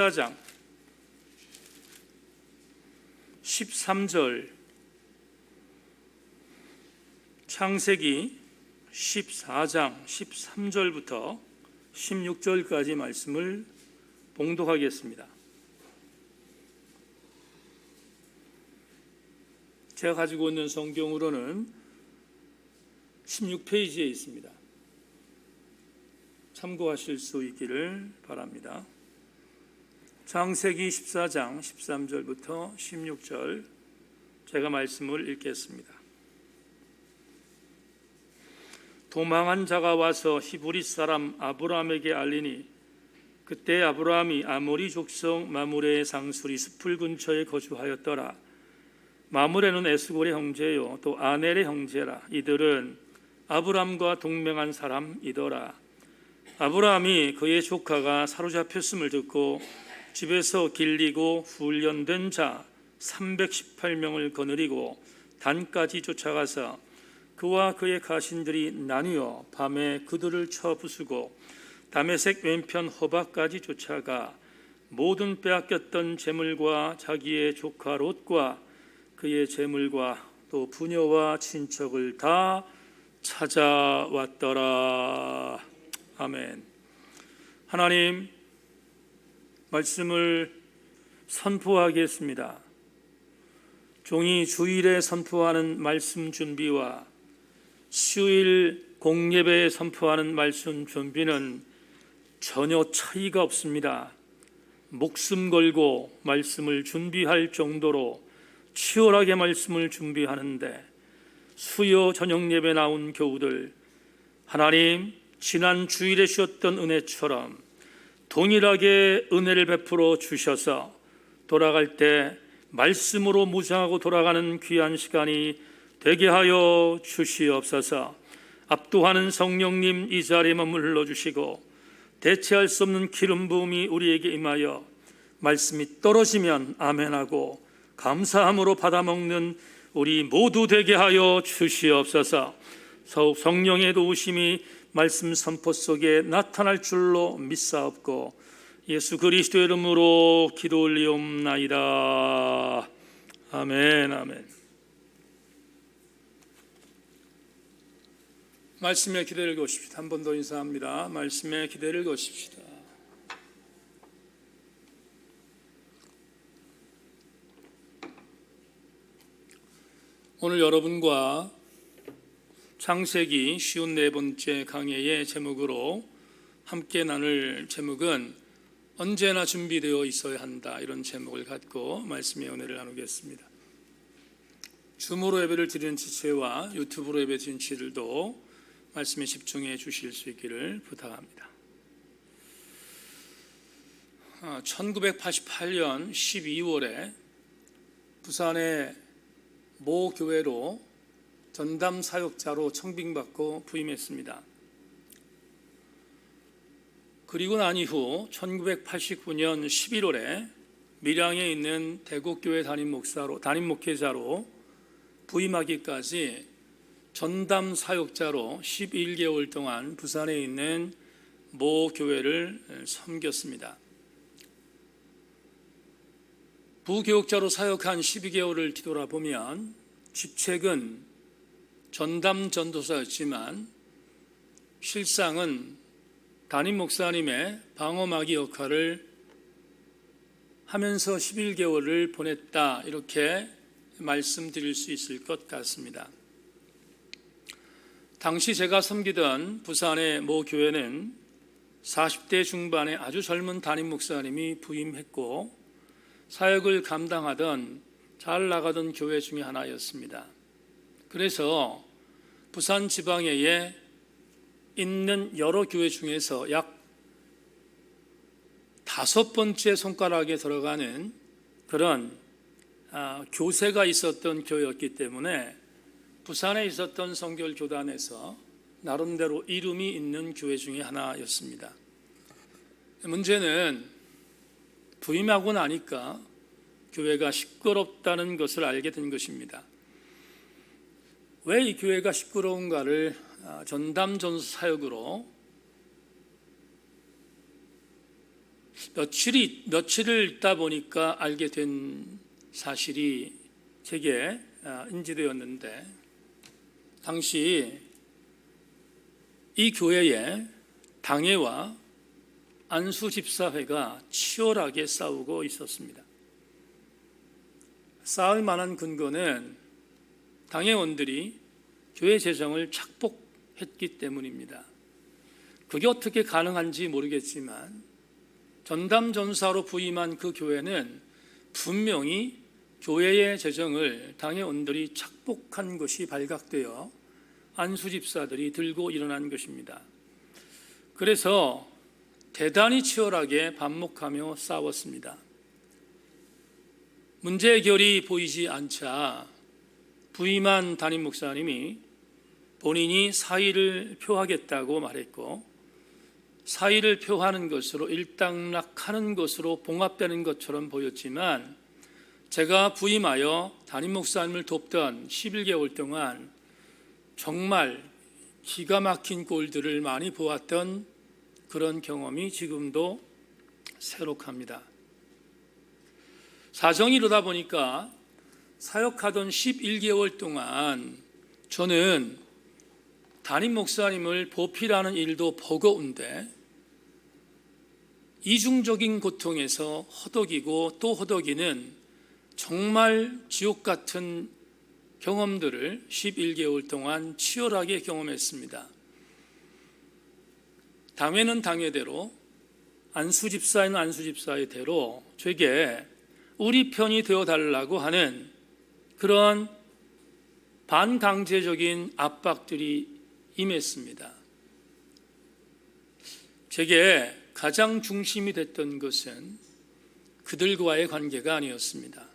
14장 13절, 창세기 14장 13절부터 16절까지 말씀을 봉독하겠습니다. 제가 가지고 있는 성경으로는 16페이지에 있습니다. 참고하실 수 있기를 바랍니다. 창세기 14장 13절부터 16절, 제가 말씀을 읽겠습니다. 도망한 자가 와서 히브리 사람 아브라함에게 알리니, 그때 아브라함이 아모리 족속 마므레의 상수리 스풀 근처에 거주하였더라. 마므레는 에스골의 형제요 또 아넬의 형제라. 이들은 아브라함과 동맹한 사람이더라. 아브라함이 그의 조카가 사로잡혔음을 듣고 집에서 길리고 훈련된 자 318명을 거느리고 단까지 쫓아가서 그와 그의 가신들이 나뉘어 밤에 그들을 쳐 부수고 다메섹 왼편 호바까지 쫓아가 모든 빼앗겼던 재물과 자기의 조카 롯과 그의 재물과 또 부녀와 친척을 다 찾아왔더라. 아멘. 하나님, 말씀을 선포하겠습니다. 종이 주일에 선포하는 말씀 준비와 수요일 공예배에 선포하는 말씀 준비는 전혀 차이가 없습니다. 목숨 걸고 말씀을 준비할 정도로 치열하게 말씀을 준비하는데, 수요 저녁 예배 나온 교우들, 하나님 지난 주일에 주셨던 은혜처럼 동일하게 은혜를 베풀어 주셔서 돌아갈 때 말씀으로 무장하고 돌아가는 귀한 시간이 되게 하여 주시옵소서. 압도하는 성령님 이 자리에 머물러 주시고 대체할 수 없는 기름 부음이 우리에게 임하여 말씀이 떨어지면 아멘하고 감사함으로 받아먹는 우리 모두 되게 하여 주시옵소서. 더욱 성령의 도우심이 말씀 선포 속에 나타날 줄로 믿사옵고 예수 그리스도의 이름으로 기도 올리옵나이다. 아멘. 아멘. 말씀의 기대를 거십시다. 한 번 더 인사합니다. 말씀의 기대를 거십시다. 오늘 여러분과 창세기 54번째 강해의 제목으로 함께 나눌 제목은 언제나 준비되어 있어야 한다, 이런 제목을 갖고 말씀의 은혜를 나누겠습니다. 줌으로 예배를 드리는 지체와 유튜브로 예배 드리는 지체들도 말씀에 집중해 주실 수 있기를 부탁합니다. 1988년 12월에 부산의 모 교회로 전담 사역자로 청빙받고 부임했습니다. 그리고 난 이후 1989년 11월에 밀양에 있는 대곡교회 담임 목회자로 부임하기까지 전담 사역자로 11개월 동안 부산에 있는 모 교회를 섬겼습니다. 부교육자로 사역한 12개월을 뒤돌아보면 직책은 전담 전도사였지만 실상은 담임 목사님의 방어막이 역할을 하면서 11개월을 보냈다, 이렇게 말씀드릴 수 있을 것 같습니다. 당시 제가 섬기던 부산의 모 교회는 40대 중반의 아주 젊은 담임 목사님이 부임했고 사역을 감당하던 잘 나가던 교회 중에 하나였습니다. 그래서 부산 지방에 있는 여러 교회 중에서 약 5번째 손가락에 들어가는 그런 교세가 있었던 교회였기 때문에 부산에 있었던 성결교단에서 나름대로 이름이 있는 교회 중에 하나였습니다. 문제는 부임하고 나니까 교회가 시끄럽다는 것을 알게 된 것입니다. 왜 이 교회가 시끄러운가를 전담 전수 사역으로 며칠을 있다 보니까 알게 된 사실이 제게 인지되었는데, 당시 이 교회에 당회와 안수집사회가 치열하게 싸우고 있었습니다. 싸울 만한 근거는 당회원들이 교회 재정을 착복했기 때문입니다. 그게 어떻게 가능한지 모르겠지만 전담전사로 부임한 그 교회는 분명히 교회의 재정을 당회원들이 착복한 것이 발각되어 안수집사들이 들고 일어난 것입니다. 그래서 대단히 치열하게 반목하며 싸웠습니다. 문제 해결이 보이지 않자 부임한 담임 목사님이 본인이 사의를 표하겠다고 말했고, 사의를 표하는 것으로 일단락하는 것으로 봉합되는 것처럼 보였지만, 제가 부임하여 담임 목사님을 돕던 11개월 동안 정말 기가 막힌 꼴들을 많이 보았던 그런 경험이 지금도 새록합니다. 사정이 이러다 보니까 사역하던 11개월 동안 저는 담임 목사님을 보필하는 일도 버거운데 이중적인 고통에서 허덕이고 또 허덕이는 정말 지옥 같은 경험들을 11개월 동안 치열하게 경험했습니다. 당회는 당회대로, 안수집사는 안수집사의대로 제게 우리 편이 되어달라고 하는 그런 반강제적인 압박들이 임했습니다. 제게 가장 중심이 됐던 것은 그들과의 관계가 아니었습니다.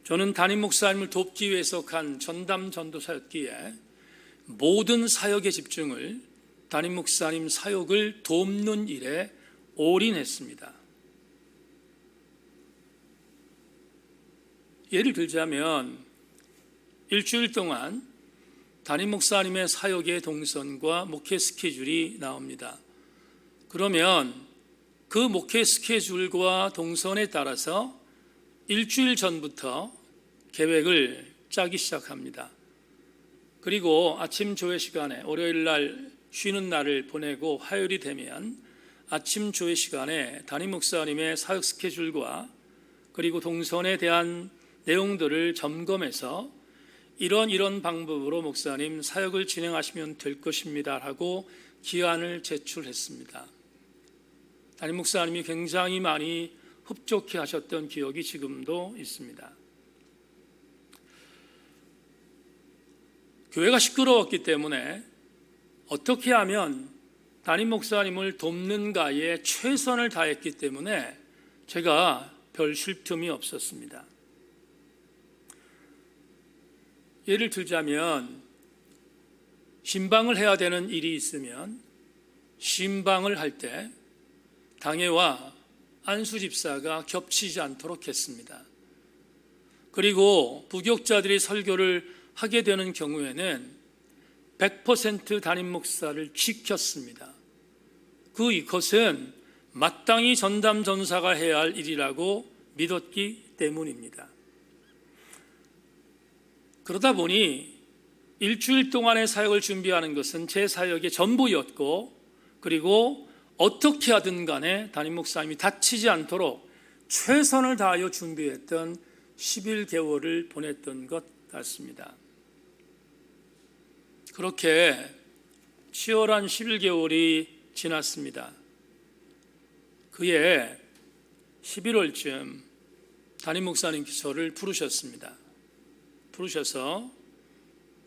저는 담임 목사님을 돕기 위해서 간 전담 전도사였기에 모든 사역의 집중을 담임 목사님 사역을 돕는 일에 올인했습니다. 예를 들자면 일주일 동안 담임 목사님의 사역의 동선과 목회 스케줄이 나옵니다. 그러면 그 목회 스케줄과 동선에 따라서 일주일 전부터 계획을 짜기 시작합니다. 그리고 아침 조회 시간에 월요일 날 쉬는 날을 보내고 화요일이 되면 아침 조회 시간에 담임 목사님의 사역 스케줄과 그리고 동선에 대한 내용들을 점검해서 이런 방법으로 목사님 사역을 진행하시면 될 것입니다 하고 기한을 제출했습니다. 담임 목사님이 굉장히 많이 흡족해 하셨던 기억이 지금도 있습니다. 교회가 시끄러웠기 때문에 어떻게 하면 담임 목사님을 돕는가에 최선을 다했기 때문에 제가 별 쉴 틈이 없었습니다. 예를 들자면 신방을 해야 되는 일이 있으면 신방을 할 때 당회와 안수집사가 겹치지 않도록 했습니다. 그리고 부교육자들이 설교를 하게 되는 경우에는 100% 담임 목사를 지켰습니다. 이것은 마땅히 전담 전사가 해야 할 일이라고 믿었기 때문입니다. 그러다 보니 일주일 동안의 사역을 준비하는 것은 제 사역의 전부였고, 그리고 어떻게 하든 간에 담임 목사님이 다치지 않도록 최선을 다하여 준비했던 11개월을 보냈던 것 같습니다. 그렇게 치열한 11개월이 지났습니다. 그해 11월쯤 담임 목사님께서 저를 부르셨습니다. 부르셔서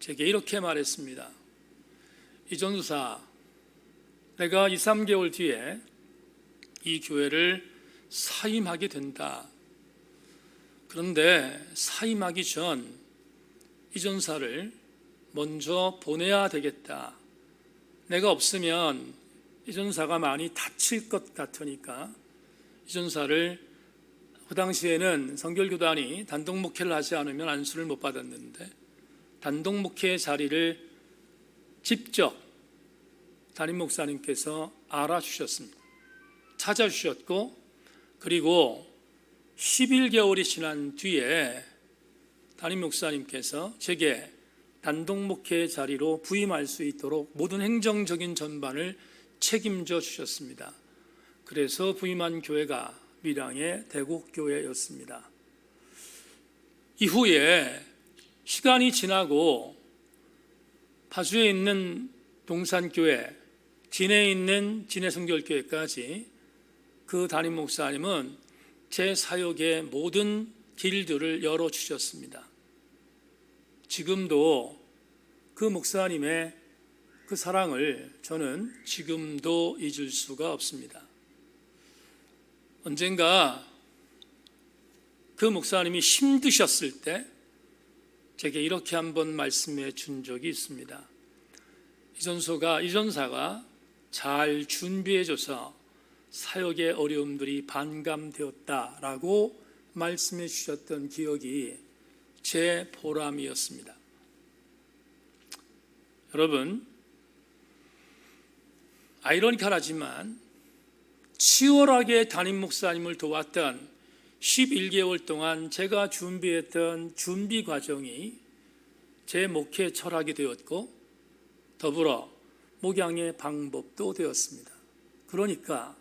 제게 이렇게 말했습니다. 이전도사, 내가 2, 3개월 뒤에 이 교회를 사임하게 된다. 그런데 사임하기 전 이전사를 먼저 보내야 되겠다. 내가 없으면 이전사가 많이 다칠 것 같으니까 이전사를, 그 당시에는 성결교단이 단독 목회를 하지 않으면 안수를 못 받았는데 단독 목회의 자리를 직접 담임 목사님께서 알아주셨습니다. 찾아주셨고, 그리고 11개월이 지난 뒤에 담임 목사님께서 제게 단독 목회 자리로 부임할 수 있도록 모든 행정적인 전반을 책임져 주셨습니다. 그래서 부임한 교회가 밀양의 대곡교회였습니다. 이후에 시간이 지나고 파주에 있는 동산교회, 진해에 있는 진해성결교회까지 그 담임 목사님은 제 사역의 모든 길들을 열어주셨습니다. 지금도 그 목사님의 그 사랑을 저는 지금도 잊을 수가 없습니다. 언젠가 그 목사님이 힘드셨을 때 제게 이렇게 한번 말씀해 준 적이 있습니다. 이전사가 잘 준비해줘서 사역의 어려움들이 반감되었다라고 말씀해 주셨던 기억이 제 보람이었습니다. 여러분, 아이러니컬하지만 치열하게 담임 목사님을 도왔던 11개월 동안 제가 준비했던 준비 과정이 제 목회 철학이 되었고 더불어 목양의 방법도 되었습니다. 그러니까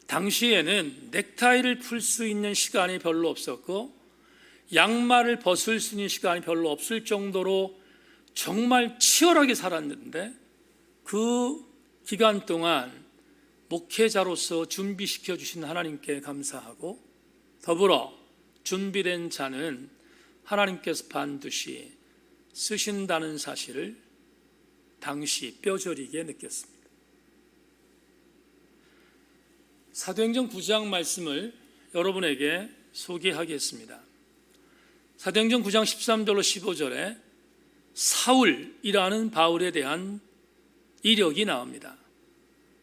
당시에는 넥타이를 풀 수 있는 시간이 별로 없었고 양말을 벗을 수 있는 시간이 별로 없을 정도로 정말 치열하게 살았는데 그 기간 동안 목회자로서 준비시켜 주신 하나님께 감사하고 더불어 준비된 자는 하나님께서 반드시 쓰신다는 사실을 당시 뼈저리게 느꼈습니다. 사도행전 9장 말씀을 여러분에게 소개하겠습니다. 사도행전 9장 13절로 15절에 사울이라는 바울에 대한 이력이 나옵니다.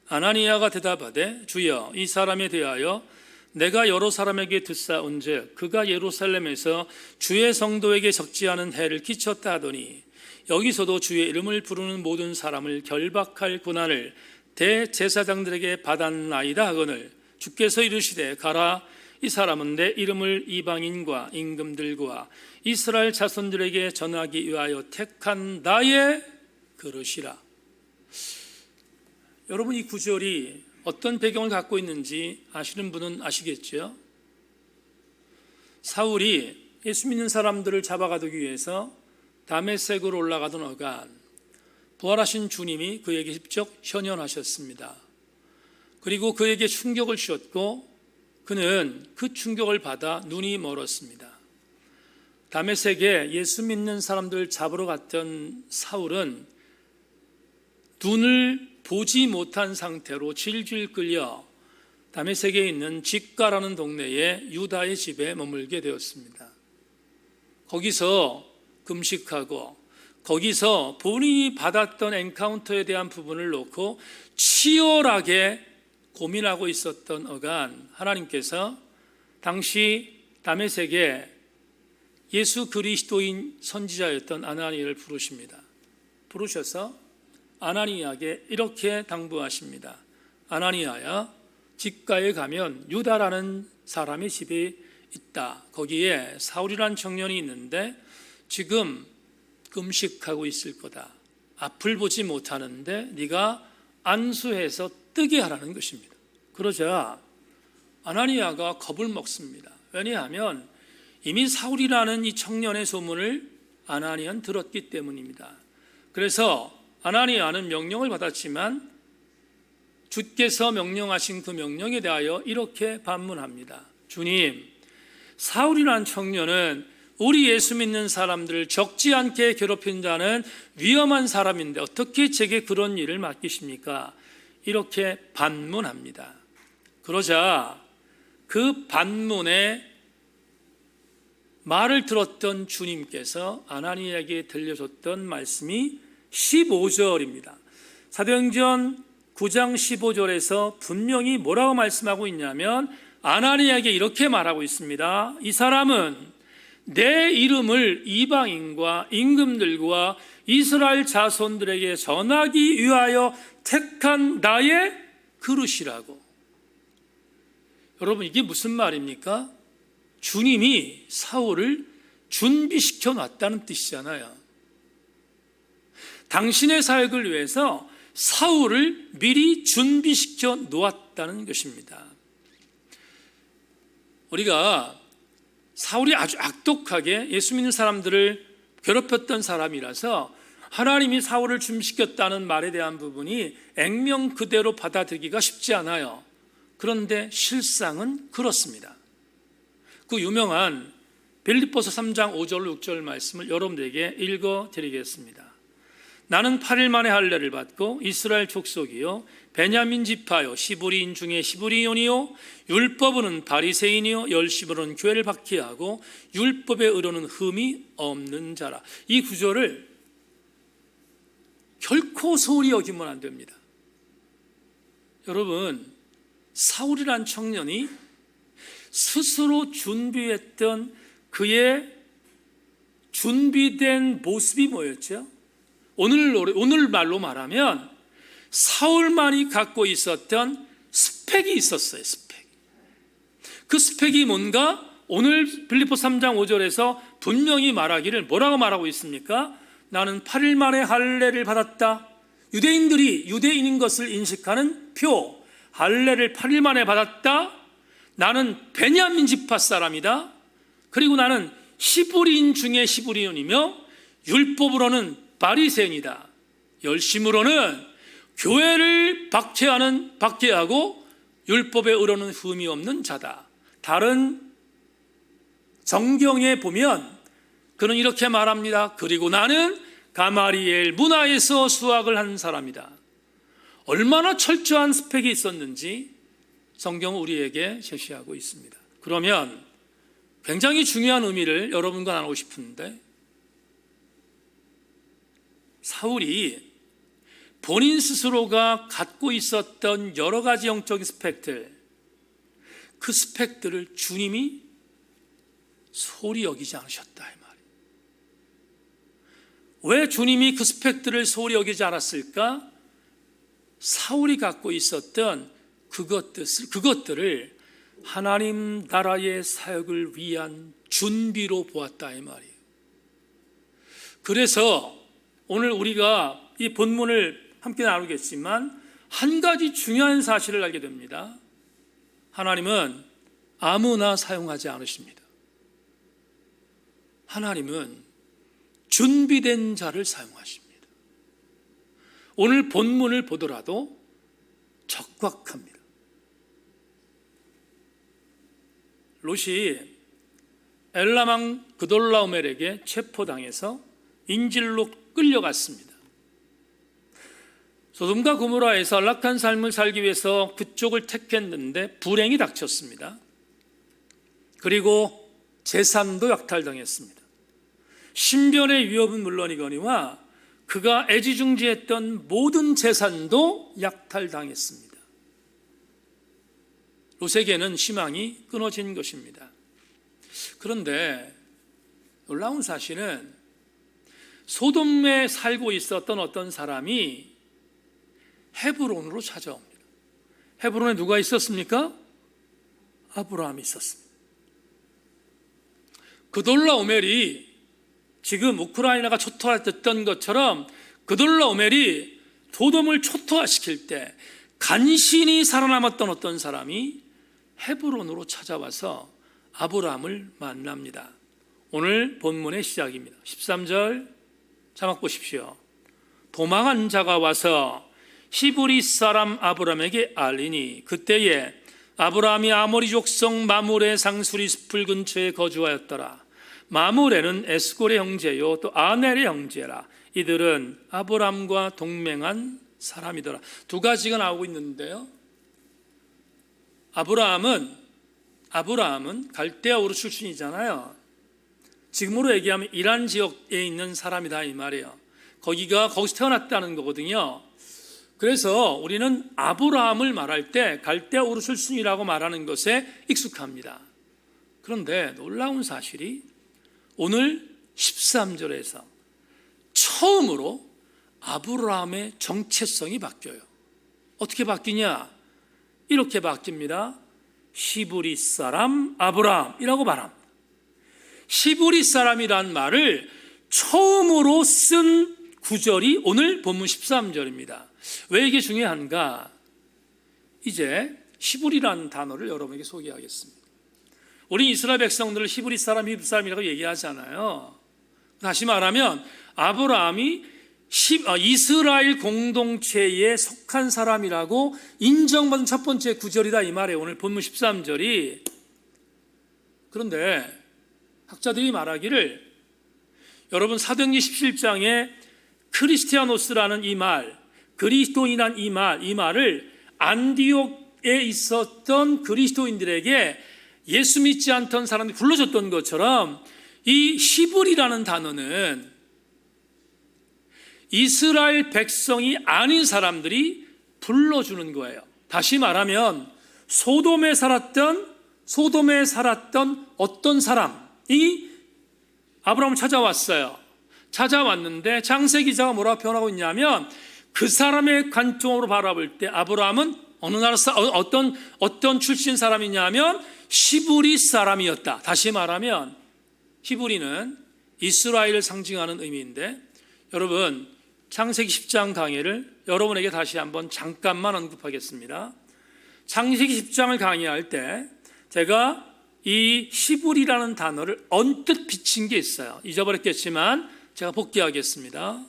아나니아가 대답하되 주여 이 사람에 대하여 내가 여러 사람에게 듣사온즉 그가 예루살렘에서 주의 성도에게 적지 않은 해를 끼쳤다 하더니 여기서도 주의 이름을 부르는 모든 사람을 결박할 고난을 대제사장들에게 받았나이다 하거늘 주께서 이르시되 가라 이 사람은 내 이름을 이방인과 임금들과 이스라엘 자손들에게 전하기 위하여 택한 나의 그릇이라. 여러분, 이 구절이 어떤 배경을 갖고 있는지 아시는 분은 아시겠죠? 사울이 예수 믿는 사람들을 잡아가두기 위해서 다메섹으로 올라가던 어간 부활하신 주님이 그에게 직접 현현하셨습니다. 그리고 그에게 충격을 주셨고 그는 그 충격을 받아 눈이 멀었습니다. 다메섹에 예수 믿는 사람들을 잡으러 갔던 사울은 눈을 보지 못한 상태로 질질 끌려 다메섹에 있는 집가라는 동네에 유다의 집에 머물게 되었습니다. 거기서 금식하고 거기서 본인이 받았던 엔카운터에 대한 부분을 놓고 치열하게 고민하고 있었던 어간 하나님께서 당시 다메섹에 예수 그리스도인 선지자였던 아나니아를 부르십니다. 부르셔서 아나니아에게 이렇게 당부하십니다. 아나니아야, 집가에 가면 유다라는 사람의 집이 있다. 거기에 사울이라는 청년이 있는데 지금 금식하고 있을 거다. 앞을 보지 못하는데 네가 안수해서 뜨게 하라는 것입니다. 그러자 아나니아가 겁을 먹습니다. 왜냐하면 이미 사울이라는 이 청년의 소문을 아나니아는 들었기 때문입니다. 그래서 아나니아는 명령을 받았지만 주께서 명령하신 그 명령에 대하여 이렇게 반문합니다. 주님, 사울이라는 청년은 우리 예수 믿는 사람들을 적지 않게 괴롭힌 자는 위험한 사람인데 어떻게 제게 그런 일을 맡기십니까? 이렇게 반문합니다. 그러자 그 반문에 말을 들었던 주님께서 아나니아에게 들려줬던 말씀이 15절입니다. 사도행전 9장 15절에서 분명히 뭐라고 말씀하고 있냐면 아나니아에게 이렇게 말하고 있습니다. 이 사람은 내 이름을 이방인과 임금들과 이스라엘 자손들에게 전하기 위하여 택한 나의 그릇이라고. 여러분, 이게 무슨 말입니까? 주님이 사울을 준비시켜 놨다는 뜻이잖아요. 당신의 사역을 위해서 사울을 미리 준비시켜 놓았다는 것입니다. 우리가 사울이 아주 악독하게 예수 믿는 사람들을 괴롭혔던 사람이라서 하나님이 사울을 준비시켰다는 말에 대한 부분이 액면 그대로 받아들이기가 쉽지 않아요. 그런데 실상은 그렇습니다. 그 유명한 빌립보서 3장 5절 6절 말씀을 여러분들에게 읽어드리겠습니다. 나는 8일 만에 할례를 받고 이스라엘 족속이요 베냐민 지파요 시브리인 중에 시브리온이요 율법으로는 바리새인이요 열심으로는 교회를 박해하고 율법에 의로는 흠이 없는 자라. 이 구절을 결코 소홀히 여기면 안 됩니다. 여러분, 사울이란 청년이 스스로 준비했던 그의 준비된 모습이 뭐였죠? 오늘 말로 말하면 사울만이 갖고 있었던 스펙이 있었어요. 스펙. 그 스펙이 뭔가 오늘 빌립보 3장 5절에서 분명히 말하기를 뭐라고 말하고 있습니까? 나는 8일 만에 할례를 받았다. 유대인들이 유대인인 것을 인식하는 표, 할례를 8일 만에 받았다. 나는 베냐민 지파 사람이다. 그리고 나는 시브리인 중에 시브리온이며 율법으로는 바리새인이다. 열심으로는 교회를 박해하고 율법에 의로는 흠이 없는 자다. 다른 정경에 보면 그는 이렇게 말합니다. 그리고 나는 가마리엘 문화에서 수학을 한 사람이다. 얼마나 철저한 스펙이 있었는지 성경은 우리에게 제시하고 있습니다. 그러면 굉장히 중요한 의미를 여러분과 나누고 싶은데, 사울이 본인 스스로가 갖고 있었던 여러 가지 영적인 스펙들, 그 스펙들을 주님이 소홀히 여기지 않으셨다 이 말이에요. 왜 주님이 그 스펙들을 소홀히 여기지 않았을까? 사울이 갖고 있었던 그것들을 하나님 나라의 사역을 위한 준비로 보았다 이 말이에요. 그래서 오늘 우리가 이 본문을 함께 나누겠지만 한 가지 중요한 사실을 알게 됩니다. 하나님은 아무나 사용하지 않으십니다. 하나님은 준비된 자를 사용하십니다. 오늘 본문을 보더라도 적확합니다. 롯이 엘람 그돌라오멜에게 체포당해서 인질로 끌려갔습니다. 소돔과 고모라에서 안락한 삶을 살기 위해서 그쪽을 택했는데 불행이 닥쳤습니다. 그리고 재산도 약탈당했습니다. 신변의 위협은 물론이거니와 그가 애지중지했던 모든 재산도 약탈당했습니다. 롯에게는 희망이 끊어진 것입니다. 그런데 놀라운 사실은 소돔에 살고 있었던 어떤 사람이 헤브론으로 찾아옵니다. 헤브론에 누가 있었습니까? 아브라함이 있었습니다. 그돌라오멜이 지금 우크라이나가 초토화됐던 것처럼 그돌라오멜이 소돔을 초토화시킬 때 간신히 살아남았던 어떤 사람이 헤브론으로 찾아와서 아브라함을 만납니다. 오늘 본문의 시작입니다. 13절 자막 보십시오. 도망한 자가 와서 히브리 사람 아브라함에게 알리니 그때에 아브라함이 아모리 족속 마므레 상수리 숲을 근처에 거주하였더라. 마므레는 에스골의 형제요 또 아넬의 형제라. 이들은 아브라함과 동맹한 사람이더라. 두 가지가 나오고 있는데요. 아브라함은 갈대아 우르 출신이잖아요. 지금으로 얘기하면 이란 지역에 있는 사람이다 이 말이에요. 거기서 태어났다는 거거든요. 그래서 우리는 아브라함을 말할 때 갈대아 우르 출신이라고 말하는 것에 익숙합니다. 그런데 놀라운 사실이 오늘 13절에서 처음으로 아브라함의 정체성이 바뀌어요. 어떻게 바뀌냐? 이렇게 바뀝니다. 히브리 사람 아브라함이라고 말합니다. 히브리 사람이란 말을 처음으로 쓴 구절이 오늘 본문 13절입니다. 왜 이게 중요한가? 이제 히브리라는 단어를 여러분에게 소개하겠습니다. 우리 이스라엘 백성들을 히브리 사람, 히브리 사람이라고 얘기하잖아요. 다시 말하면 아브라함이 이스라엘 공동체에 속한 사람이라고 인정받은 첫 번째 구절이다 이 말이에요. 오늘 본문 13절이. 그런데 학자들이 말하기를, 여러분 사도행전 17장에 크리스티아노스라는 이 말, 그리스도인이란 이 말을 안디옥에 있었던 그리스도인들에게 예수 믿지 않던 사람들이 불러줬던 것처럼 이 히브리라는 단어는 이스라엘 백성이 아닌 사람들이 불러주는 거예요. 다시 말하면 소돔에 살았던 어떤 사람이 아브라함을 찾아왔어요. 찾아왔는데 창세기 기자가 뭐라고 표현하고 있냐면, 그 사람의 관점으로 바라볼 때 아브라함은 어느 나라 어떤 출신 사람이냐면 히브리 사람이었다. 다시 말하면 히브리는 이스라엘을 상징하는 의미인데, 여러분 창세기 10장 강의를 여러분에게 다시 한번 잠깐만 언급하겠습니다. 창세기 10장을 강의할 때 제가 이 히브리라는 단어를 언뜻 비친 게 있어요. 잊어버렸겠지만 제가 복귀하겠습니다.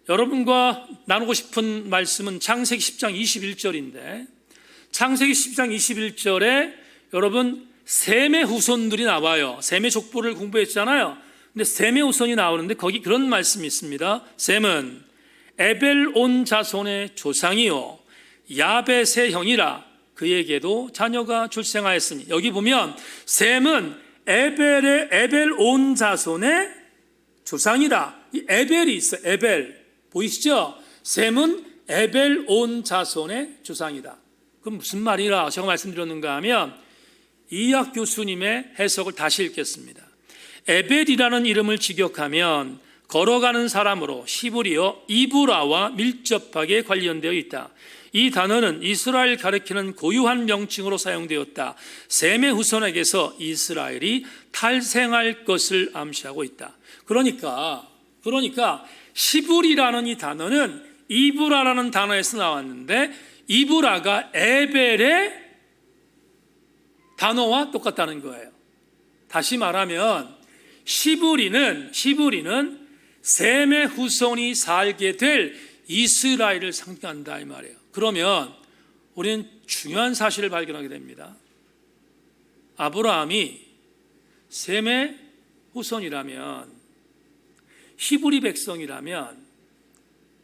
여러분과 나누고 싶은 말씀은 창세기 10장 21절인데, 창세기 10장 21절에 여러분 셈의 후손들이 나와요. 셈의 족보를 공부했잖아요. 근데 셈의 후손이 나오는데 거기 그런 말씀이 있습니다. 셈은 에벨 온 자손의 조상이요 야벳의 형이라 그에게도 자녀가 출생하였으니, 여기 보면 셈은 에벨 온 자손의 조상이라. 이 에벨이 있어요. 에벨 보이시죠? 셈은 에벨 온 자손의 조상이다. 그럼 무슨 말이라 제가 말씀드렸는가 하면, 이학 교수님의 해석을 다시 읽겠습니다. 에벨이라는 이름을 직역하면 걸어가는 사람으로 히브리어 이브라와 밀접하게 관련되어 있다. 이 단어는 이스라엘 가리키는 고유한 명칭으로 사용되었다. 셈의 후손에게서 이스라엘이 탈생할 것을 암시하고 있다. 그러니까 히브리라는 이 단어는 이브라라는 단어에서 나왔는데, 이브라가 에벨의 단어와 똑같다는 거예요. 다시 말하면 히브리는 셈의 후손이 살게 될 이스라엘을 상징한다 이 말이에요. 그러면 우리는 중요한 사실을 발견하게 됩니다. 아브라함이 셈의 후손이라면, 히브리 백성이라면,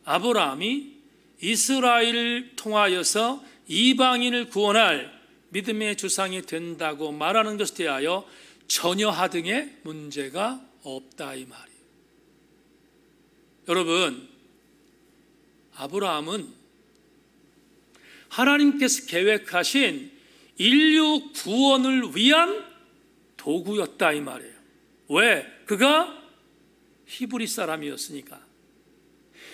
아브라함이 이스라엘을 통하여서 이방인을 구원할 믿음의 조상이 된다고 말하는 것에 대하여 전혀 하등의 문제가 없다 이 말이에요. 여러분, 아브라함은 하나님께서 계획하신 인류 구원을 위한 도구였다 이 말이에요. 왜? 그가 히브리 사람이었으니까.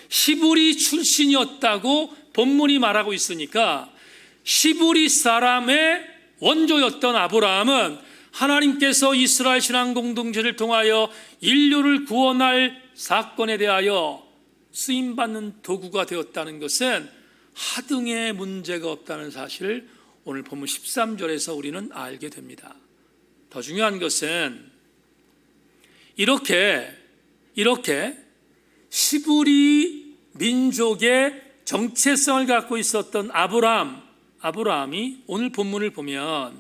히브리 출신이었다고 본문이 말하고 있으니까, 히브리 사람의 원조였던 아브라함은 하나님께서 이스라엘 신앙 공동체를 통하여 인류를 구원할 사건에 대하여 쓰임받는 도구가 되었다는 것은 하등의 문제가 없다는 사실을 오늘 본문 13절에서 우리는 알게 됩니다. 더 중요한 것은 이렇게 히브리 민족의 정체성을 갖고 있었던 아브라함이 오늘 본문을 보면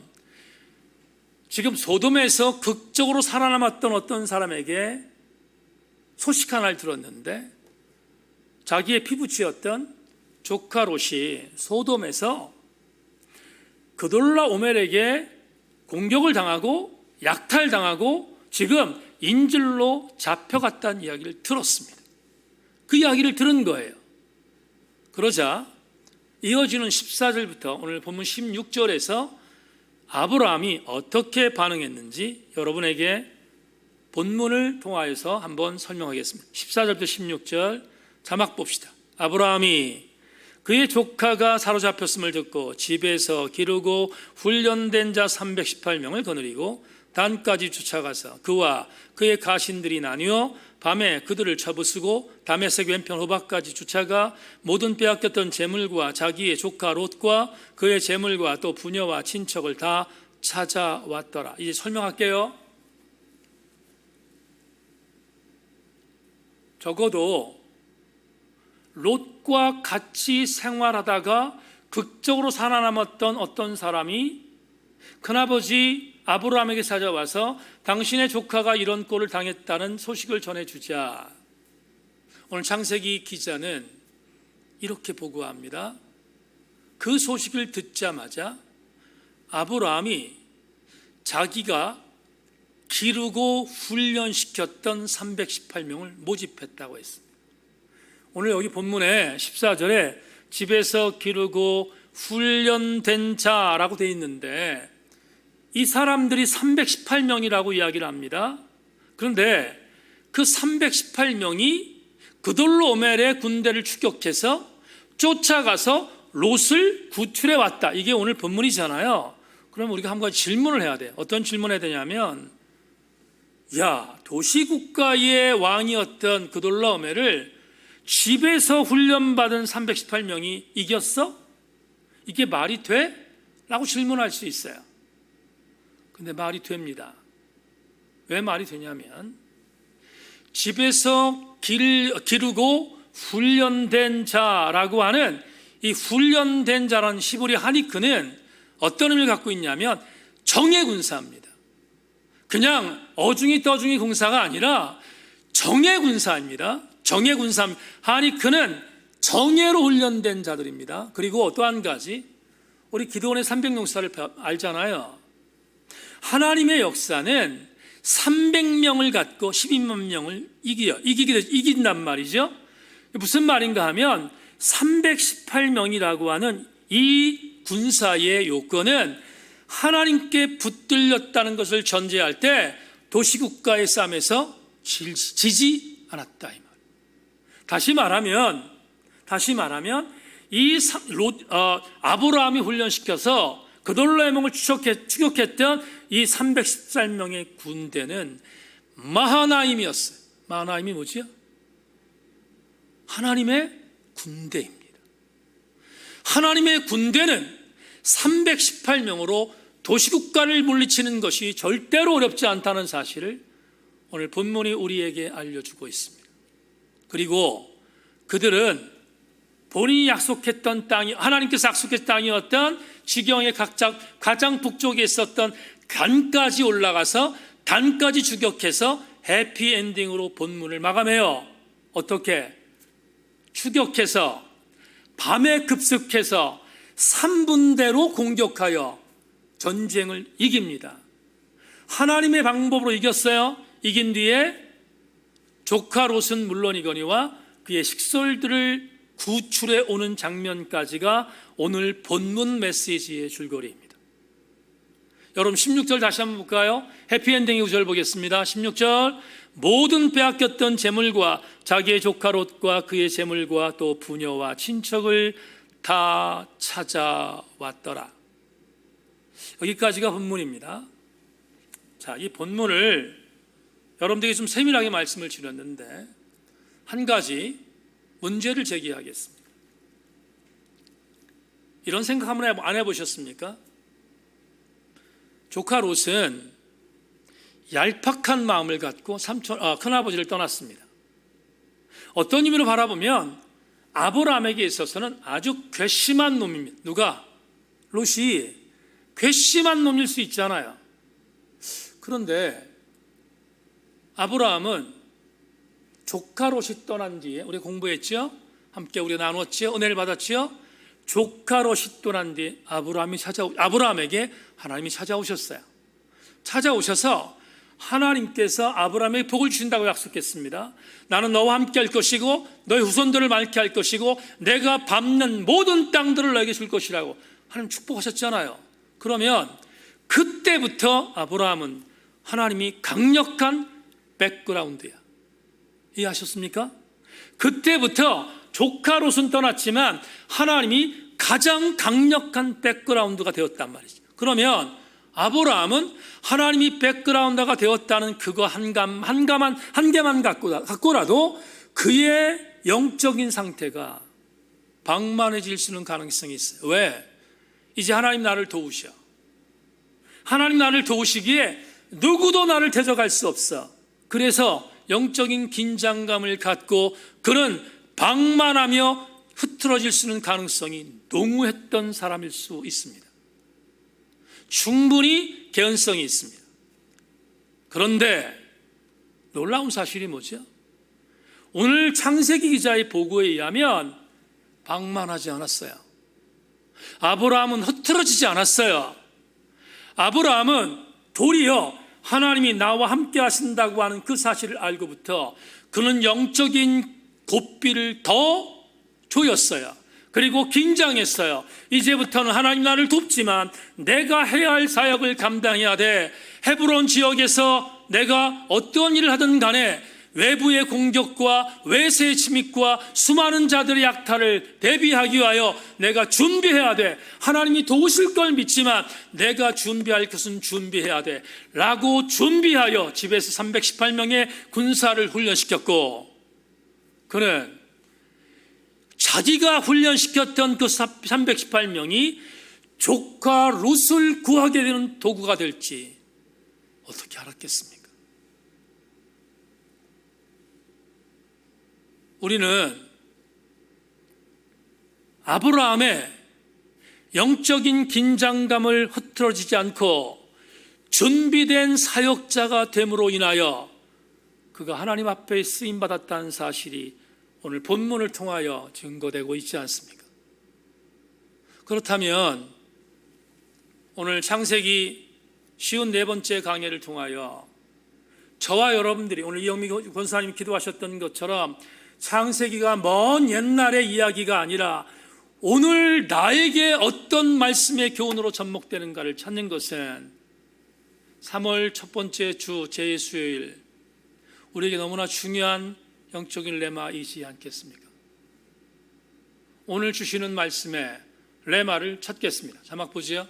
지금 소돔에서 극적으로 살아남았던 어떤 사람에게 소식 하나를 들었는데, 자기의 피부치였던 조카 롯이 소돔에서 그돌라오멜에게 공격을 당하고 약탈당하고 지금 인질로 잡혀갔다는 이야기를 들었습니다. 그 이야기를 들은 거예요. 그러자 이어지는 14절부터 오늘 본문 16절에서 아브라함이 어떻게 반응했는지 여러분에게 본문을 통하여서 한번 설명하겠습니다. 14절부터 16절 자막 봅시다. 아브라함이 그의 조카가 사로잡혔음을 듣고 집에서 기르고 훈련된 자 318명을 거느리고 단까지 쫓아가서 그와 그의 가신들이 나뉘어 밤에 그들을 쳐부수고 다메섹 왼편 호박까지 쫓아가 모든 빼앗겼던 재물과 자기의 조카 롯과 그의 재물과 또 부녀와 친척을 다 찾아왔더라. 이제 설명할게요. 적어도 롯과 같이 생활하다가 극적으로 살아남았던 어떤 사람이 큰아버지 아브라함에게 찾아와서 당신의 조카가 이런 꼴을 당했다는 소식을 전해주자 오늘 창세기 기자는 이렇게 보고합니다. 그 소식을 듣자마자 아브라함이 자기가 기르고 훈련시켰던 318명을 모집했다고 했습니다. 오늘 여기 본문에 14절에 집에서 기르고 훈련된 자라고 되어 있는데 이 사람들이 318명이라고 이야기를 합니다. 그런데 그 318명이 그돌로오멜의 군대를 추격해서 쫓아가서 롯을 구출해 왔다. 이게 오늘 본문이잖아요. 그럼 우리가 한 가지 질문을 해야 돼요. 어떤 질문을 해야 되냐면 도시국가의 왕이었던 그돌로오멜을 집에서 훈련받은 318명이 이겼어? 이게 말이 돼? 라고 질문할 수 있어요. 근데 말이 됩니다. 왜 말이 되냐면 집에서 기르고 훈련된 자라고 하는 이 훈련된 자라는 히브리 하니크는 어떤 의미를 갖고 있냐면 정예 군사입니다. 그냥 어중이 떠중이 군사가 아니라 정예 군사입니다. 정예 군사. 하니크는 정예로 훈련된 자들입니다. 그리고 또 한 가지, 우리 기드온의 300용사를 알잖아요. 하나님의 역사는 300명을 갖고 12만 명을 이긴단 말이죠. 무슨 말인가 하면 318명이라고 하는 이 군사의 요건은 하나님께 붙들렸다는 것을 전제할 때 도시국가의 싸움에서 지지 않았다 이 말. 다시 말하면 이 아브라함이 훈련시켜서 그돌로오멜을 추격했던 이 318명의 군대는 마하나임이었어요. 마하나임이 뭐지요? 하나님의 군대입니다. 하나님의 군대는 318명으로 도시국가를 물리치는 것이 절대로 어렵지 않다는 사실을 오늘 본문이 우리에게 알려주고 있습니다. 그리고 그들은 본인이 약속했던 땅이, 하나님께서 약속했던 땅이었던 지경의 가장 북쪽에 있었던 단까지 올라가서 단까지 추격해서 해피엔딩으로 본문을 마감해요. 어떻게? 추격해서 밤에 급습해서 3분대로 공격하여 전쟁을 이깁니다. 하나님의 방법으로 이겼어요. 이긴 뒤에 조카 롯은 물론이거니와 그의 식솔들을 구출해 오는 장면까지가 오늘 본문 메시지의 줄거리입니다. 여러분 16절 다시 한번 볼까요? 해피엔딩의 구절 보겠습니다. 16절 모든 빼앗겼던 재물과 자기의 조카 롯과 그의 재물과 또 부녀와 친척을 다 찾아왔더라. 여기까지가 본문입니다. 자, 이 본문을 여러분들에게 좀 세밀하게 말씀을 드렸는데 한 가지 문제를 제기하겠습니다. 이런 생각 한번 안 해보셨습니까? 조카 롯은 얄팍한 마음을 갖고 큰아버지를 떠났습니다. 어떤 의미로 바라보면 아브라함에게 있어서는 아주 괘씸한 놈입니다. 누가? 롯이 괘씸한 놈일 수 있잖아요. 그런데 아브라함은 조카 롯이 떠난 뒤에 우리 공부했죠? 함께 우리 나눴죠? 은혜를 받았죠? 조카 롯이 떠난 뒤에 아브라함에게 하나님이 찾아오셨어요. 찾아오셔서 하나님께서 아브라함에게 복을 주신다고 약속했습니다. 나는 너와 함께 할 것이고 너의 후손들을 많게 할 것이고 내가 밟는 모든 땅들을 너에게 줄 것이라고 하나님 축복하셨잖아요. 그러면 그때부터 아브라함은 하나님이 강력한 백그라운드야. 이해하셨습니까? 그때부터 조카 롯은 떠났지만 하나님이 가장 강력한 백그라운드가 되었단 말이죠. 그러면 아브라함은 하나님이 백그라운드가 되었다는 그거 한 개만 갖고라도 그의 영적인 상태가 방만해질 수 있는 가능성이 있어요. 왜? 이제 하나님 나를 도우셔. 하나님 나를 도우시기에 누구도 나를 대적할 수 없어. 그래서 영적인 긴장감을 갖고 그는 방만하며 흐트러질 수 있는 가능성이 농후했던 사람일 수 있습니다. 충분히 개연성이 있습니다. 그런데 놀라운 사실이 뭐죠? 오늘 창세기 기자의 보고에 의하면 방만하지 않았어요. 아브라함은 흐트러지지 않았어요. 아브라함은 도리어 하나님이 나와 함께 하신다고 하는 그 사실을 알고부터 그는 영적인 고삐를 더 조였어요. 그리고 긴장했어요. 이제부터는 하나님 나를 돕지만 내가 해야 할 사역을 감당해야 돼. 헤브론 지역에서 내가 어떤 일을 하든 간에 외부의 공격과 외세의 침입과 수많은 자들의 약탈을 대비하기 위하여 내가 준비해야 돼. 하나님이 도우실 걸 믿지만 내가 준비할 것은 준비해야 돼 라고 준비하여 집에서 318명의 군사를 훈련시켰고, 그는 자기가 훈련시켰던 그 318명이 조카 롯을 구하게 되는 도구가 될지 어떻게 알았겠습니까? 우리는 아브라함의 영적인 긴장감을 흐트러지지 않고 준비된 사역자가 됨으로 인하여 그가 하나님 앞에 쓰임받았다는 사실이 오늘 본문을 통하여 증거되고 있지 않습니까? 그렇다면 오늘 창세기 54번째 강해를 통하여 저와 여러분들이 오늘 이영미 권사님이 기도하셨던 것처럼 창세기가 먼 옛날의 이야기가 아니라 오늘 나에게 어떤 말씀의 교훈으로 접목되는가를 찾는 것은 3월 첫 번째 주 제2수요일 우리에게 너무나 중요한 영적인 레마이지 않겠습니까? 오늘 주시는 말씀의 레마를 찾겠습니다. 자막 보지요.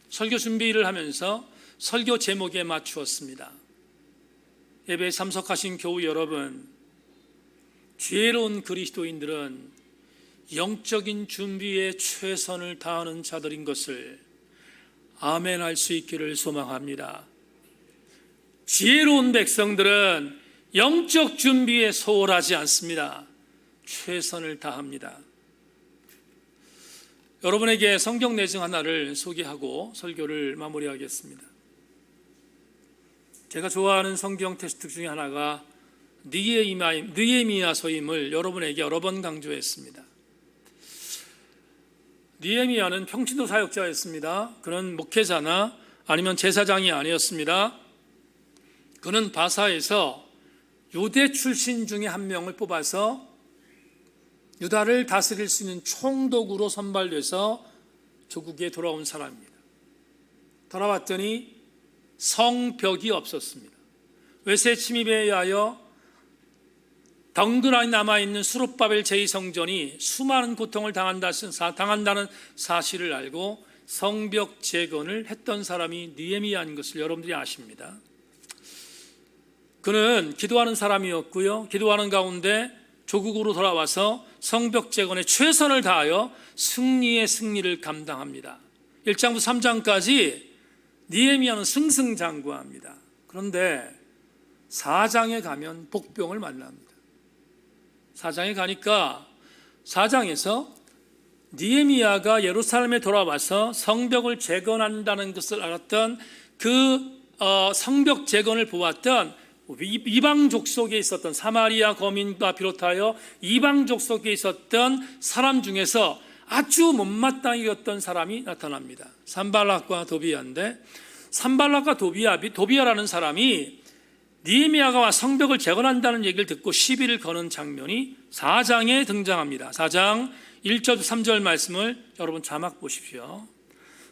설교 준비를 하면서 설교 제목에 맞추었습니다. 예배에 참석하신 교우 여러분, 지혜로운 그리스도인들은 영적인 준비에 최선을 다하는 자들인 것을 아멘할 수 있기를 소망합니다. 지혜로운 백성들은 영적 준비에 소홀하지 않습니다. 최선을 다합니다. 여러분에게 성경 내용 하나를 소개하고 설교를 마무리하겠습니다. 제가 좋아하는 성경 텍스트 중에 하나가 느헤미야서임을 여러분에게 여러 번 강조했습니다. 느헤미야는 평신도 사역자였습니다. 그는 목회자나 아니면 제사장이 아니었습니다. 그는 바사에서 유대 출신 중에 한 명을 뽑아서 유다를 다스릴 수 있는 총독으로 선발돼서 조국에 돌아온 사람입니다. 돌아왔더니 성벽이 없었습니다. 외세 침입에 의하여 덩그러니 남아있는 수룹바벨 제2성전이 수많은 고통을 당한다는 사실을 알고 성벽 재건을 했던 사람이 느헤미야인 것을 여러분들이 아십니다. 그는 기도하는 사람이었고요, 기도하는 가운데 조국으로 돌아와서 성벽 재건에 최선을 다하여 승리의 승리를 감당합니다. 1장부터 3장까지 느헤미야는 승승장구합니다. 그런데 4장에 가면 복병을 만납니다. 4장에 가니까 4장에서 느헤미야가 예루살렘에 돌아와서 성벽을 재건한다는 것을 알았던 그 성벽 재건을 보았던 이방족 속에 있었던 사마리아 거민과 비롯하여 이방족 속에 있었던 사람 중에서 아주 못마땅히 여겼던 사람이 나타납니다. 산발락과 도비야인데, 산발락과 도비야라는 사람이 느헤미야가 와 성벽을 재건한다는 얘기를 듣고 시비를 거는 장면이 4장에 등장합니다. 4장 1절 3절 말씀을 여러분 자막 보십시오.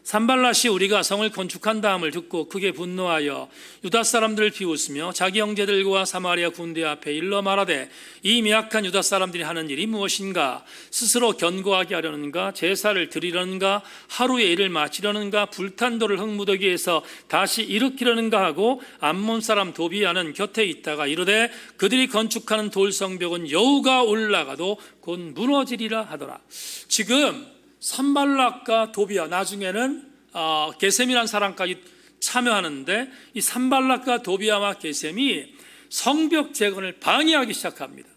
산발랏이 우리가 성을 건축한다함을 듣고 크게 분노하여 유다 사람들을 비웃으며 자기 형제들과 사마리아 군대 앞에 일러 말하되 이 미약한 유다 사람들이 하는 일이 무엇인가? 스스로 견고하게 하려는가? 제사를 드리려는가? 하루의 일을 마치려는가? 불탄 돌을 흙무더기에서 다시 일으키려는가 하고 암몬 사람 도비아는 곁에 있다가 이르되 그들이 건축하는 돌 성벽은 여우가 올라가도 곧 무너지리라 하더라. 지금 산발락과 도비아, 나중에는 게셈이라는 사람까지 참여하는데, 이 산발락과 도비아와 게셈이 성벽 재건을 방해하기 시작합니다.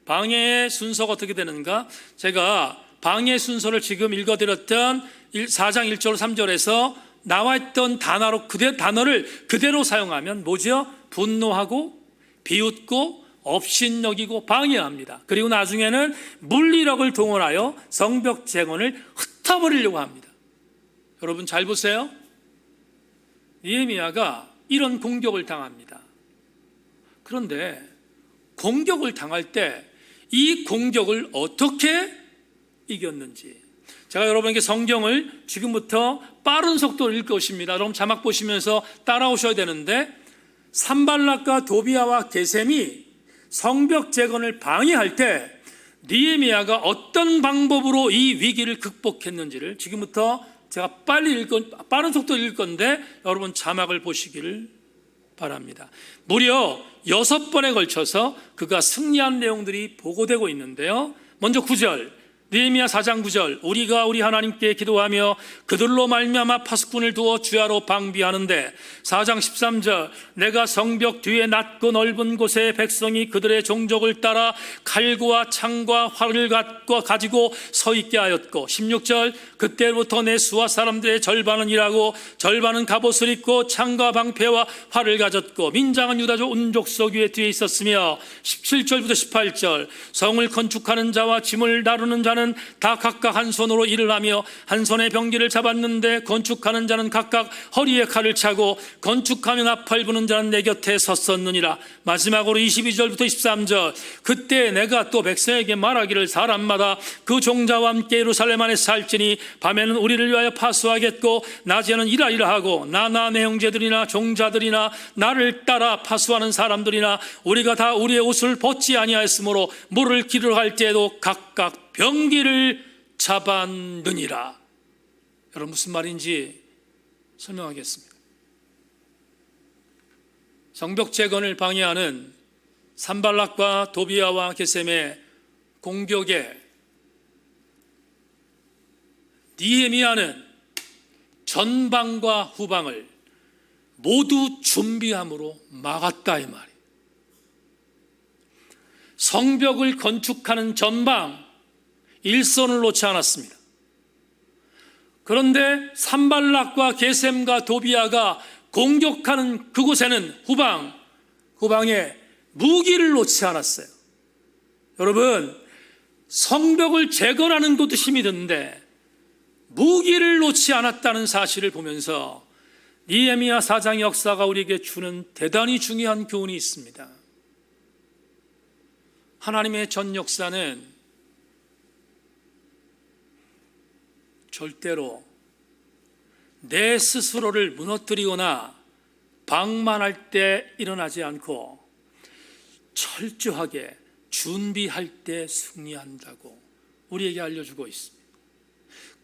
방해의 순서가 어떻게 되는가? 제가 방해의 순서를 지금 읽어드렸던 4장 1절 3절에서 나와 있던 단어를 그대로 사용하면 뭐죠? 분노하고 비웃고 업신여기고 방해합니다. 그리고 나중에는 물리력을 동원하여 성벽 재건을 흩어버리려고 합니다. 여러분 잘 보세요. 느헤미야가 이런 공격을 당합니다. 그런데 공격을 당할 때 이 공격을 어떻게 이겼는지, 제가 여러분에게 성경을 지금부터 빠른 속도로 읽을 것입니다. 여러분 자막 보시면서 따라오셔야 되는데, 산발락과 도비아와 게셈이 성벽 재건을 방해할 때 느헤미야가 어떤 방법으로 이 위기를 극복했는지를 지금부터 제가 빠른 속도로 읽을 건데 여러분 자막을 보시기를 바랍니다. 무려 6번에 걸쳐서 그가 승리한 내용들이 보고되고 있는데요. 먼저 9절, 느헤미야 4장 9절, 우리가 우리 하나님께 기도하며 그들로 말미암아 파수꾼을 두어 주야로 방비하는데, 4장 13절, 내가 성벽 뒤에 낮고 넓은 곳에 백성이 그들의 종족을 따라 칼과 창과 활을 가지고 서 있게 하였고, 16절, 그때부터 내 수하 사람들의 절반은 일하고 절반은 갑옷을 입고 창과 방패와 활을 가졌고 민장은 유다족 온족속 위에 뒤에 있었으며, 17절부터 18절, 성을 건축하는 자와 짐을 다루는 자는 다 각각 한 손으로 일을 하며 한 손에 병기를 잡았는데, 건축하는 자는 각각 허리에 칼을 차고 건축하며 나팔 부는 자는 내 곁에 섰었느니라. 마지막으로 22절부터 23절, 그때 내가 또 백성에게 말하기를 사람마다 그 종자와 함께 예루살렘 안에 살지니 밤에는 우리를 위하여 파수하겠고 낮에는 일하리라 하고, 나나 내 형제들이나 종자들이나 나를 따라 파수하는 사람들이나 우리가 다 우리의 옷을 벗지 아니하였으므로 물을 기르러 갈 때에도 각각 병기를 잡았느니라. 여러분 무슨 말인지 설명하겠습니다. 성벽 재건을 방해하는 산발락과 도비아와 게셈의 공격에 느헤미야는 전방과 후방을 모두 준비함으로 막았다 이 말이에요. 성벽을 건축하는 전방 일선을 놓지 않았습니다. 그런데 산발락과 게셈과 도비아가 공격하는 그곳에는 후방에 무기를 놓지 않았어요. 여러분, 성벽을 재건하는 것도 힘이 드는데 무기를 놓지 않았다는 사실을 보면서 느헤미야 4장의 역사가 우리에게 주는 대단히 중요한 교훈이 있습니다. 하나님의 전 역사는 절대로 내 스스로를 무너뜨리거나 방만할 때 일어나지 않고 철저하게 준비할 때 승리한다고 우리에게 알려주고 있습니다.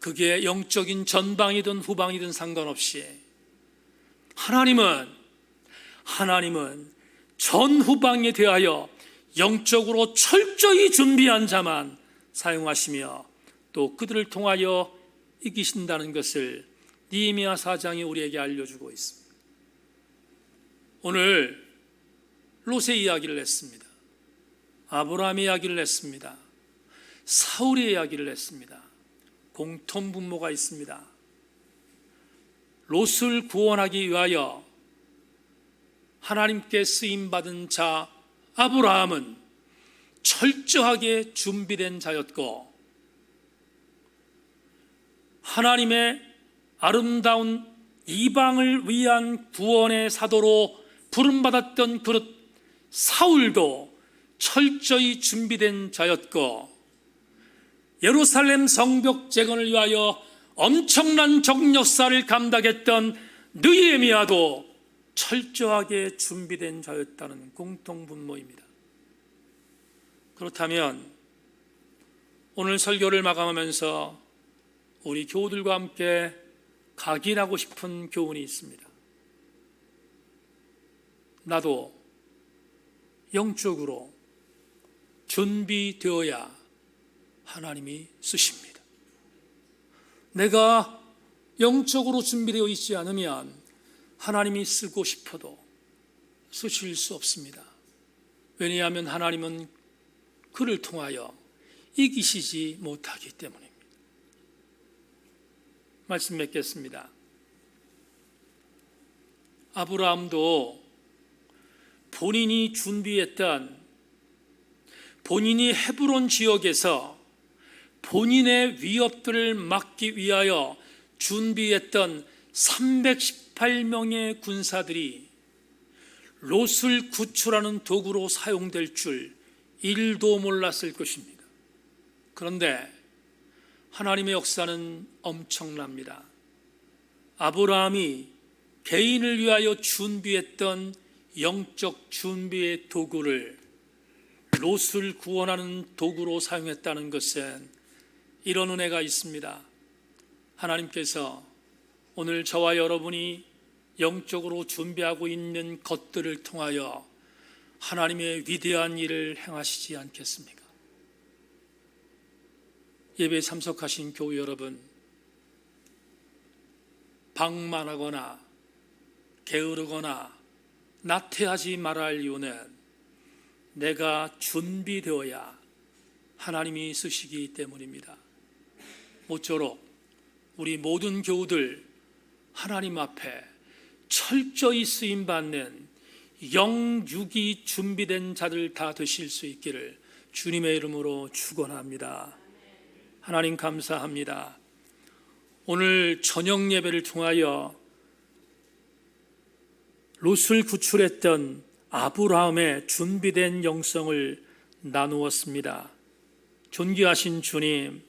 그게 영적인 전방이든 후방이든 상관없이 하나님은 전후방에 대하여 영적으로 철저히 준비한 자만 사용하시며 또 그들을 통하여 이기신다는 것을 느헤미야 4장이 우리에게 알려주고 있습니다. 오늘 롯의 이야기를 했습니다. 아브라함의 이야기를 했습니다. 사울의 이야기를 했습니다. 공통분모가 있습니다. 롯을 구원하기 위하여 하나님께 쓰임받은 자 아브라함은 철저하게 준비된 자였고, 하나님의 아름다운 이방을 위한 구원의 사도로 부름받았던 그릇 사울도 철저히 준비된 자였고, 예루살렘 성벽 재건을 위하여 엄청난 적역사를 감당했던 느헤미야도 철저하게 준비된 자였다는 공통분모입니다. 그렇다면 오늘 설교를 마감하면서 우리 교우들과 함께 각인하고 싶은 교훈이 있습니다. 나도 영적으로 준비되어야 하나님이 쓰십니다. 내가 영적으로 준비되어 있지 않으면 하나님이 쓰고 싶어도 쓰실 수 없습니다. 왜냐하면 하나님은 그를 통하여 이기시지 못하기 때문입니다. 말씀 맺겠습니다. 아브라함도 본인이 준비했던, 본인이 헤브론 지역에서 본인의 위협들을 막기 위하여 준비했던 318명의 군사들이 롯을 구출하는 도구로 사용될 줄 1도 몰랐을 것입니다. 그런데 하나님의 역사는 엄청납니다. 아브라함이 개인을 위하여 준비했던 영적 준비의 도구를 롯을 구원하는 도구로 사용했다는 것은 이런 은혜가 있습니다. 하나님께서 오늘 저와 여러분이 영적으로 준비하고 있는 것들을 통하여 하나님의 위대한 일을 행하시지 않겠습니까? 예배에 참석하신 교우 여러분, 방만하거나 게으르거나 나태하지 말아야 할 이유는 내가 준비되어야 하나님이 쓰시기 때문입니다. 모쪼록 우리 모든 교우들 하나님 앞에 철저히 쓰임받는 영육이 준비된 자들 다 되실 수 있기를 주님의 이름으로 축원합니다. 하나님 감사합니다. 오늘 저녁 예배를 통하여 롯을 구출했던 아브라함의 준비된 영성을 나누었습니다. 존귀하신 주님,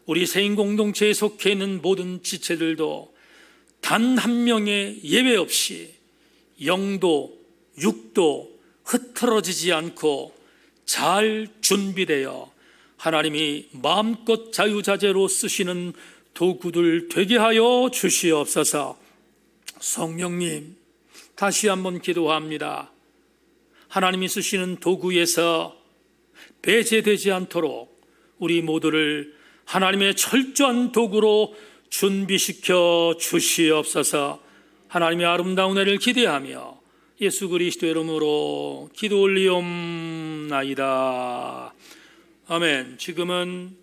우리 세인 공동체에 속해 있는 모든 지체들도 단 한 명의 예외 없이 영도 육도 흐트러지지 않고 잘 준비되어 하나님이 마음껏 자유자재로 쓰시는 도구들 되게 하여 주시옵소서. 성령님, 다시 한번 기도합니다. 하나님이 쓰시는 도구에서 배제되지 않도록 우리 모두를 하나님의 철저한 도구로 준비시켜 주시옵소서. 하나님의 아름다운 은혜를 기대하며 예수 그리스도의 이름으로 기도 올리옵나이다. 아멘. 지금은